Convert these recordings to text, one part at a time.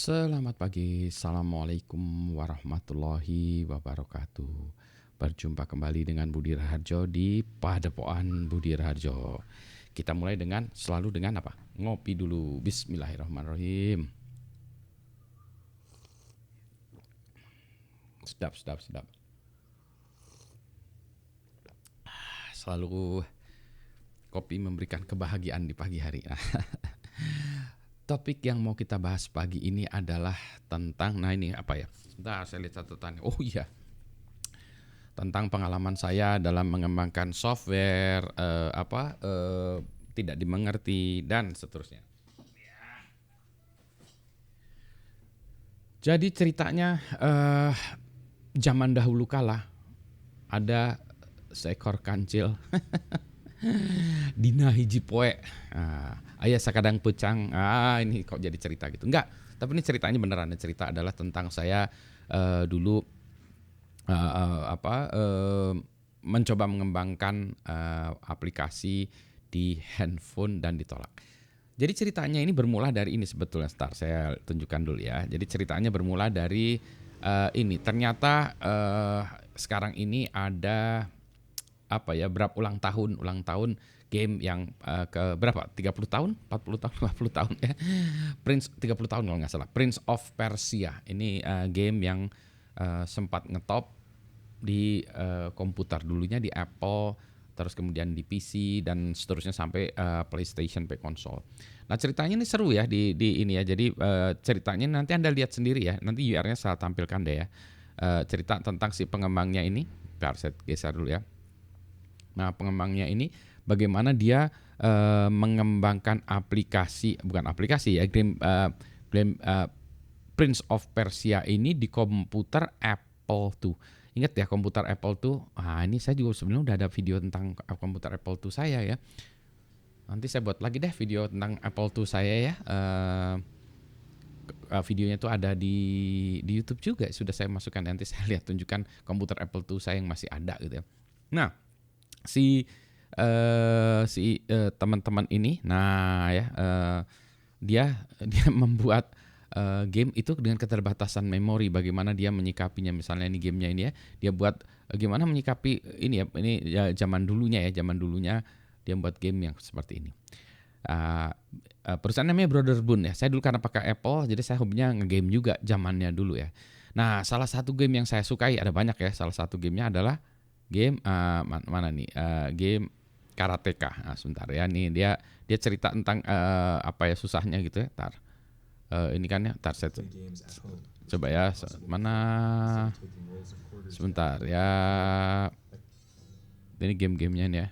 Selamat pagi, Assalamualaikum warahmatullahi wabarakatuh. Berjumpa kembali dengan Budi Raharjo di Padepokan Budi Raharjo. Kita mulai selalu dengan apa? Ngopi dulu. Bismillahirrahmanirrahim. Sedap, sedap, sedap. Selalu kopi memberikan kebahagiaan di pagi hari. Topik yang mau kita bahas pagi ini adalah tentang, ini apa ya? Sebentar, saya lihat catatannya. Oh iya, tentang pengalaman saya dalam mengembangkan software, tidak dimengerti dan seterusnya. Jadi ceritanya zaman dahulu kala ada seekor kancil dina hiji poe. Aya sakadang pecang. Ini kok jadi cerita gitu. Enggak, tapi ini ceritanya beneran. Cerita adalah tentang saya dulu mencoba mengembangkan aplikasi di handphone dan ditolak. Jadi ceritanya ini bermula dari ini sebetulnya, saya tunjukkan dulu ya. Jadi ceritanya bermula dari ini. Ternyata sekarang ini ada berapa ulang tahun game yang ke berapa? 30 tahun, 40 tahun, 50 tahun ya. 30 tahun kalau nggak salah. Prince of Persia. Ini game yang sempat ngetop di komputer, dulunya di Apple, terus kemudian di PC dan seterusnya sampai PlayStation, konsol. Nah, ceritanya ini seru ya di ini ya. Jadi ceritanya nanti Anda lihat sendiri ya. Nanti UR-nya saya tampilkan deh ya. Cerita tentang si pengembangnya ini. Bentar, saya geser dulu ya. Nah, pengembangnya ini bagaimana dia mengembangkan game Prince of Persia ini di komputer Apple tuh. Ingat ya komputer Apple tuh. Ini saya juga sebenarnya udah ada video tentang komputer Apple tuh saya ya. Nanti saya buat lagi deh video tentang Apple tuh saya ya. Videonya tuh ada di YouTube juga, sudah saya masukkan. Nanti saya lihat tunjukkan komputer Apple tuh saya yang masih ada gitu ya. Nah, si teman-teman ini, dia membuat game itu dengan keterbatasan memori. Bagaimana dia menyikapinya, misalnya ini gamenya ini ya, dia buat gimana menyikapi ini ya zaman dulunya dia buat game yang seperti ini. Perusahaan namanya Brotherbund ya. Saya dulu karena pakai Apple, jadi saya hobinya ngegame juga zamannya dulu ya. Nah, salah satu game yang saya sukai, ada banyak ya. Salah satu gamenya adalah game game Karateka. Nah, sebentar ya, nih dia cerita tentang susahnya gitu ya. Ini kan ya, saya coba ya, mana sebentar ya. Ini game-gamenya nih ya.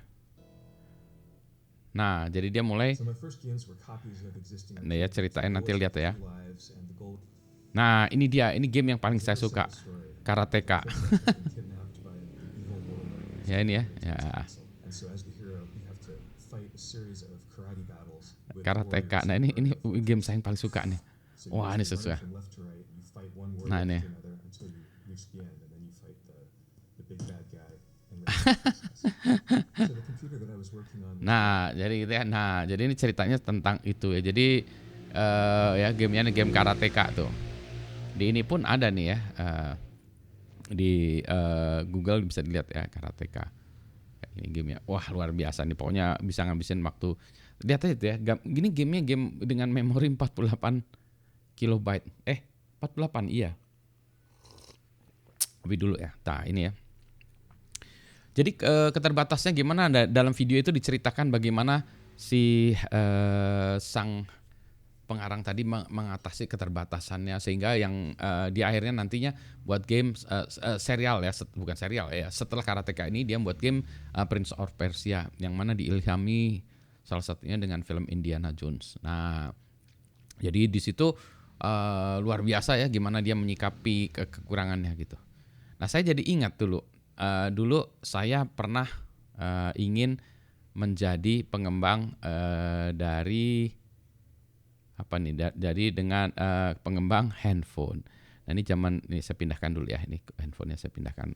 Nah, jadi dia mulai. Nah ya, ceritain nanti lihat ya. Nah, ini game yang paling saya suka, Karateka. Ya ini ya. Karateka. Nah, ini game saya yang paling suka nih. Wah, ini sesuai. Nah, ini. Nah, jadi gitu ya. Nah, jadi ini ceritanya tentang itu ya. Jadi ya gamenya nih, game Karateka tuh. Di ini pun ada nih ya. Di Google bisa dilihat ya, Karateka. Ini gamenya, wah luar biasa nih. Pokoknya bisa ngabisin waktu. Lihat aja tuh ya. Gini gamenya game dengan memori 48 kilobyte. 48 iya. Lebih dulu ya. Nah, ini ya. Jadi keterbatasannya gimana? Dalam video itu diceritakan bagaimana si sang pengarang tadi mengatasi keterbatasannya, sehingga yang di akhirnya nantinya buat game serial ya, bukan serial ya. Setelah Karateka ini dia buat game Prince of Persia, yang mana diilhami salah satunya dengan film Indiana Jones. Nah, jadi di situ luar biasa ya gimana dia menyikapi kekurangannya gitu. Nah, saya jadi ingat dulu saya pernah ingin menjadi pengembang dari dengan pengembang handphone. Nah, ini saya pindahkan dulu ya, ini handphonenya saya pindahkan.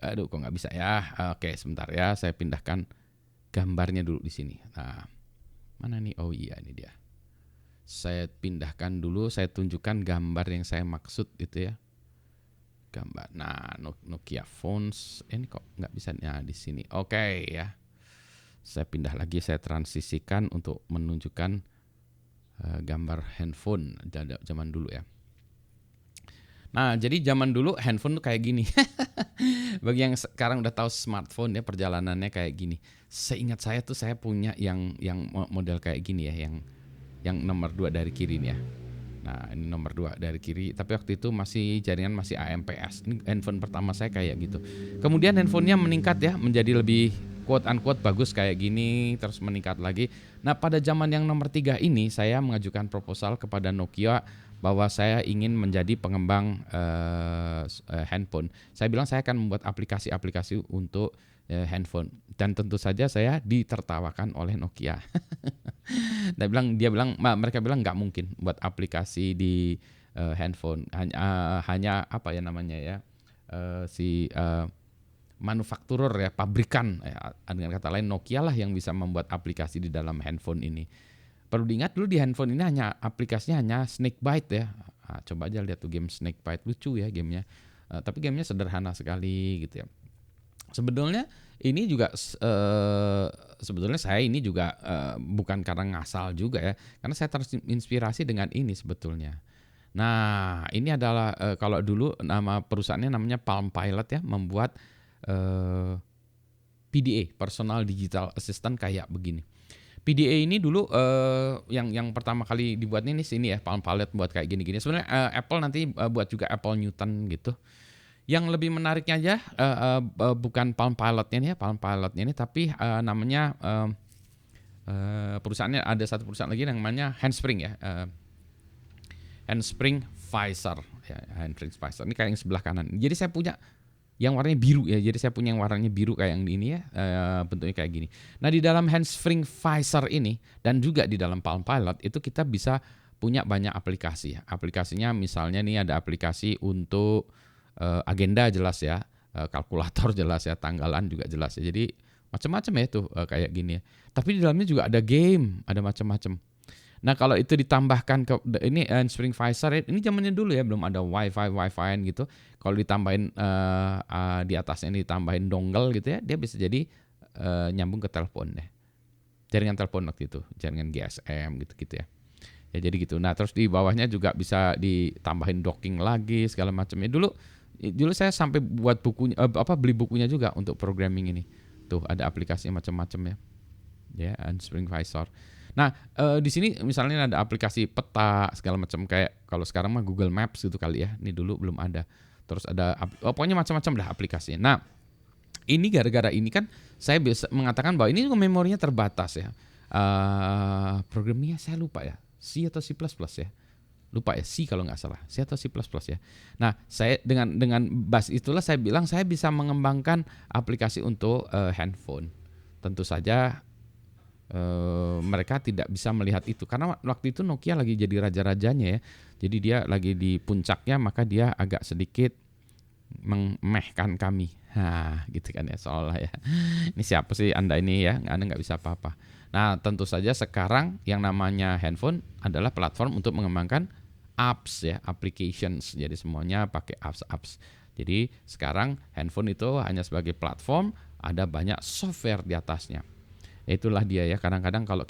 Aduh, kok nggak bisa ya? Oke, sebentar ya, saya pindahkan gambarnya dulu di sini. Nah, mana nih? Oh iya, ini dia. Saya pindahkan dulu, saya tunjukkan gambar yang saya maksud itu ya. Gambar. Nah, Nokia Phones ini kok nggak bisa di sini. Oke ya. Saya pindah lagi, saya transisikan untuk menunjukkan gambar handphone zaman dulu ya. Nah, jadi zaman dulu handphone tuh kayak gini. Bagi yang sekarang udah tahu smartphone ya, perjalanannya kayak gini. Seingat saya tuh saya punya yang model kayak gini ya, yang nomor 2 dari kiri nih ya. Nah, ini nomor 2 dari kiri, tapi waktu itu masih jaringan masih AMPS. Ini handphone pertama saya kayak gitu. Kemudian handphonenya meningkat ya, menjadi lebih quote unquote bagus kayak gini, terus meningkat lagi. Nah, pada zaman yang nomor 3 ini saya mengajukan proposal kepada Nokia bahwa saya ingin menjadi pengembang handphone. Saya bilang saya akan membuat aplikasi-aplikasi untuk handphone, dan tentu saja saya ditertawakan oleh Nokia. Mereka bilang nggak mungkin buat aplikasi di handphone, hanya apa ya namanya ya, manufakturur ya, pabrikan ya, dengan kata lain Nokia lah yang bisa membuat aplikasi di dalam handphone ini. Perlu diingat dulu di handphone ini aplikasinya hanya Snakebite ya. Nah, coba aja lihat tuh game Snakebite, lucu ya gamenya. Tapi gamenya sederhana sekali gitu ya. Sebetulnya ini juga sebetulnya saya ini juga bukan karena ngasal juga ya, karena saya terinspirasi dengan ini sebetulnya. Nah, ini adalah kalau dulu nama perusahaannya namanya Palm Pilot ya, membuat PDA, Personal Digital Assistant kayak begini. PDA ini dulu yang pertama kali dibuat ini sini ya, Palm Pilot buat kayak gini-gini. Sebenarnya Apple nanti buat juga Apple Newton gitu. Yang lebih menariknya aja bukan Palm Pilotnya nih ya, Palm Pilotnya ini, tapi namanya perusahaannya ada satu perusahaan lagi yang namanya Handspring ya, Handspring Pfizer ya, Handspring Pfizer. Ini kayak yang sebelah kanan. Jadi saya punya yang warnanya biru ya. Jadi saya punya yang warnanya biru kayak yang ini ya, bentuknya kayak gini. Nah, di dalam Handspring Pfizer ini dan juga di dalam Palm Pilot itu kita bisa punya banyak aplikasi. Aplikasinya misalnya nih ada aplikasi untuk agenda jelas ya, kalkulator jelas ya, tanggalan juga jelas ya. Jadi macam-macam ya tuh kayak gini ya. Tapi di dalamnya juga ada game, ada macam-macam. Nah, kalau itu ditambahkan ke ini Spring Pfizer ini zamannya dulu ya, belum ada wifi gitu. Kalau ditambahin di atasnya ini ditambahin dongle gitu ya, dia bisa jadi nyambung ke telepon ya. Jaringan telepon waktu itu, jaringan GSM gitu-gitu ya. Ya jadi gitu. Nah, terus di bawahnya juga bisa ditambahin docking lagi segala macamnya. Dulu saya sampai buat bukunya beli bukunya juga untuk programming ini. Tuh ada aplikasi macam-macam ya. Ya, Spring Pfizer. Nah, di sini misalnya ada aplikasi peta segala macam, kayak kalau sekarang mah Google Maps gitu kali ya. Ini dulu belum ada. Terus ada pokoknya macam-macam dah aplikasinya. Nah, ini gara-gara ini kan saya bisa mengatakan bahwa ini juga memorinya terbatas ya. Programnya saya lupa ya. C atau C++ ya. Lupa ya, C kalau nggak salah. C atau C++ ya. Nah, saya dengan bas itulah saya bilang saya bisa mengembangkan aplikasi untuk handphone. Tentu saja mereka tidak bisa melihat itu karena waktu itu Nokia lagi jadi raja-rajanya ya. Jadi dia lagi di puncaknya, maka dia agak sedikit memehkan kami. Nah, gitu kan ya seolah ya. Ini siapa sih Anda ini ya? Anda nggak bisa apa-apa. Nah, tentu saja sekarang yang namanya handphone adalah platform untuk mengembangkan apps ya, applications. Jadi semuanya pakai apps. Jadi sekarang handphone itu hanya sebagai platform, ada banyak software di atasnya. Itulah dia ya, kadang-kadang kalau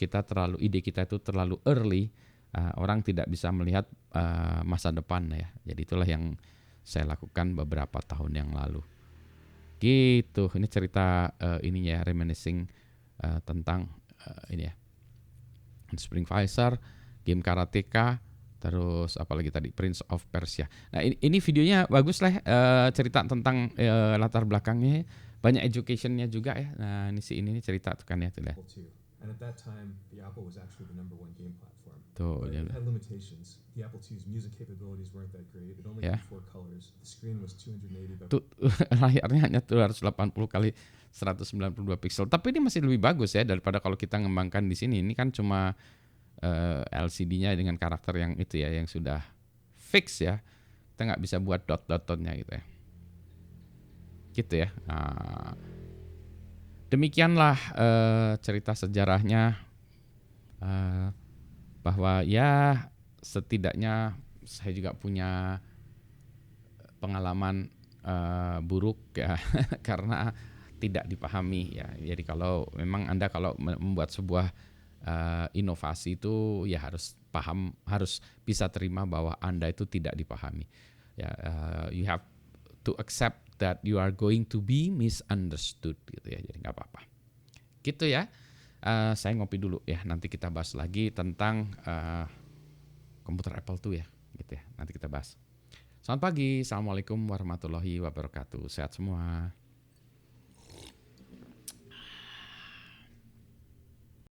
ide kita itu terlalu early, orang tidak bisa melihat masa depan ya. Jadi itulah yang saya lakukan beberapa tahun yang lalu. Gitu, ini cerita ininya ya, reminiscing tentang ini ya, Spring Pfizer, game karateka, terus apalagi tadi Prince of Persia. Nah ini videonya bagus lah, cerita tentang latar belakangnya. Banyak educationnya juga ya. Nah ini cerita tuh kan ya tuh ya. And at that time, the Apple was actually the number one game platform. Tuh, But ya. it had limitations. The Apple II's music capabilities weren't that great. It only Ya. had 4 colors. The screen was 280 by Tuh layarnya hanya 280 kali 192 pixel. Tapi ini masih lebih bagus ya daripada kalau kita ngembangkan di sini. Ini kan cuma LCD-nya dengan karakter yang itu ya, yang sudah fix ya. Kita nggak bisa buat dot-dot-dotnya gitu ya. Gitu ya. Nah, demikianlah cerita sejarahnya bahwa ya setidaknya saya juga punya pengalaman buruk ya karena tidak dipahami ya. Jadi kalau memang Anda kalau membuat sebuah inovasi itu ya harus paham, harus bisa terima bahwa Anda itu tidak dipahami. Ya, you have to accept that you are going to be misunderstood gitu ya. Jadi nggak apa-apa. Gitu ya. Saya ngopi dulu ya. Nanti kita bahas lagi tentang komputer Apple II ya, gitu ya. Nanti kita bahas. Selamat pagi, assalamualaikum warahmatullahi wabarakatuh. Sehat semua.